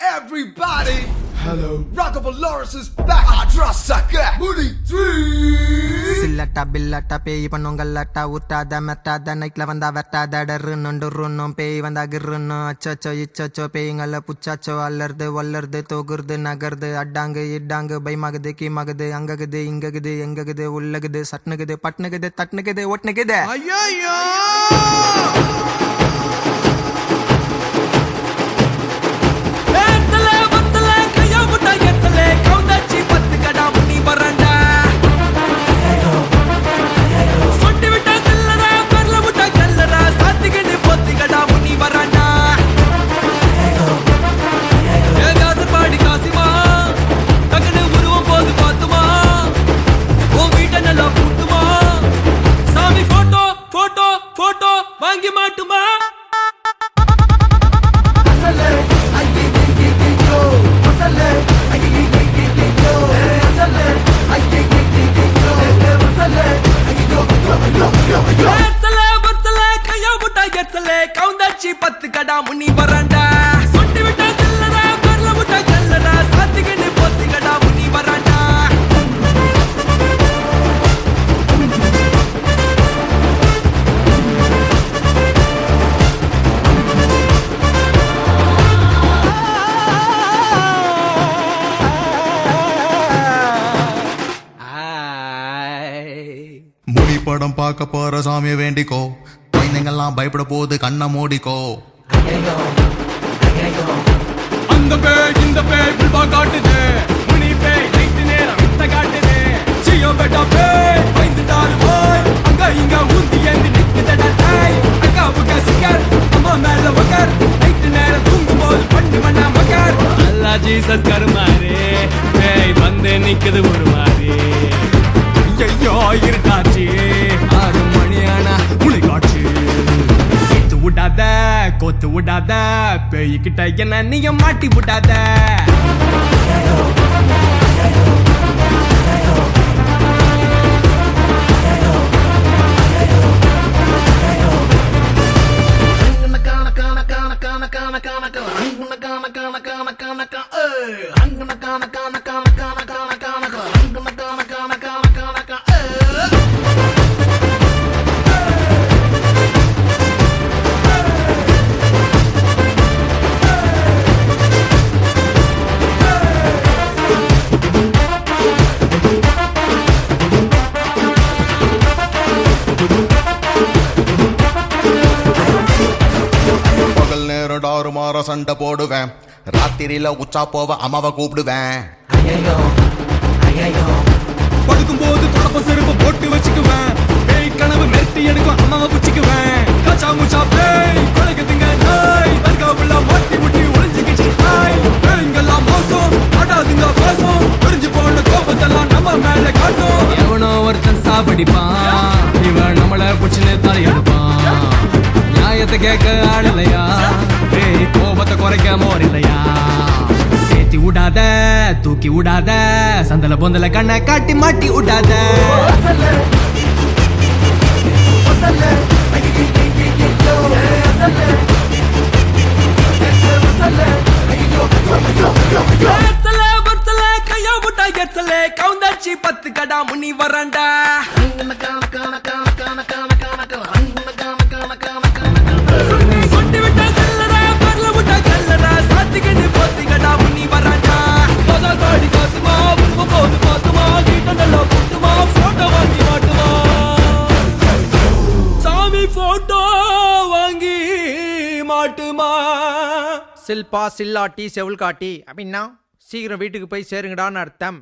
Everybody, hello. Rockabilly Lawrence is back. I trust sucker. Moody 3. சில்லட்டா பில்லட்டா பேய் பண்ணுங்கல்லட்டா ஊட்டாத மெட்டாத நைட்ல வந்தா வெட்டாத டருன்னும் பேய் வந்தா கிருன்னு அச்சோ இச்சோ பேய்ங்கள புச்சாச்சோ அல்லறது வல்லறது தோகுறது நகருது அட்டாங்கு இட்டாங்கு பயமாகுது கீமாகுது அங்ககுது இங்ககுது எங்ககுது உள்ளகுது சட்னுகுது பட்னுகுது தட்னுகுது ஒட்னுகுது. ஐயோ வாங்கி மாட்டுமா கையா முட்டா எத்தலே கவுந்தாச்சி 10 கடா முனி வராண்டா சொட்டி விட்டா செல்லடா பரல முட்டா கல்லடா சாத்திக்கிட்டு பொத்தி கடா முனி வராண்டா. முனி படம் பார்க்க போற சாமிய வேண்டிக்கோ, குழந்தைங்கெல்லாம் பயப்பட போது கண்ணை மூடிக்கோ. அந்த பேய் இந்த பேய் புல்பா காட்டுது, முனி பேய் நைட்டு நேரம் வித்த காட்டுது. சியோ பெட்டா பேய் பயந்துட்டாரு போய், அங்க இங்க ஊந்தி ஏந்தி நிக்குதடா தாய். அக்கா புக்கா சிக்கர் அம்மா மேல வகர், நைட்டு நேரம் தூங்கும் போது பண்ணு பண்ணா மகர். அல்லா ஜீசஸ் கருமாரு பேய் வந்து நிக்குது ஒரு மாதிரி. ஐயோ இருட்டாச்சு 6 மணியானா முளை காட்சி. சேர்த்து விடாத கோத்து விடாத பேய்கிட்ட என்ன நீங்க மாட்டி விடாத. டாரு மாற சண்டை போடுவேன், ராத்திரியில உச்சா போவ அம்மாவை கூப்பிடுவேன். படுக்கும் போது தொடப்ப செருப்பு போட்டு வச்சுக்குவேன், பேய் கனவு மெட்டி எடுக்கும் அம்மாவை புச்சிக்குவேன். கச்சா முச்சா பேய் கொலைக்குதுங்க நாய், தற்காப்புல மாட்டி முட்டி ஒளிஞ்சுக்கிச்சு நாய். பேய்ங்கெல்லாம் மோசம் ஆடாதுங்க மோசம், புரிஞ்சு போன கோபத்தெல்லாம் நம்ம மேல காட்டும். எவனோ ஒருத்தன் சாப்பிடிப்பான், இவன் நம்மள புடிச்சுன்னு தலையெடுப்பான். நியாயத்தை கேட்க ஆள் இல்லையா, பேய் கோபத்தை குறைக்க மோர் இல்லையா. சேர்த்தி விடாத தூக்கி விடாத, சந்தல பொந்தல கண்ணை காட்டி மாட்டி விடாத. கையா முட்டா எத்தலே கவுந்தாச்சி 10 கடா முனி வராண்டா. சொட்டி விட்டா செல்லடா பரல முட்டா கல்லடா சாத்திக்கிட்டு பொத்தி கடா முனி வராண்டா. காடி காசுமா உருவ போது பார்த்துமா கிட்ட நல்லா போட்டுமா போட்டோ வாங்கி மாட்டுமா. சாமி போட்டோ வாங்கி மாட்டுமா. சில்பா சில்லாட்டி செவுள் காட்டி அப்படின்னா சீக்கிரம் வீட்டுக்கு போய் சேருங்கடான்னு அர்த்தம்.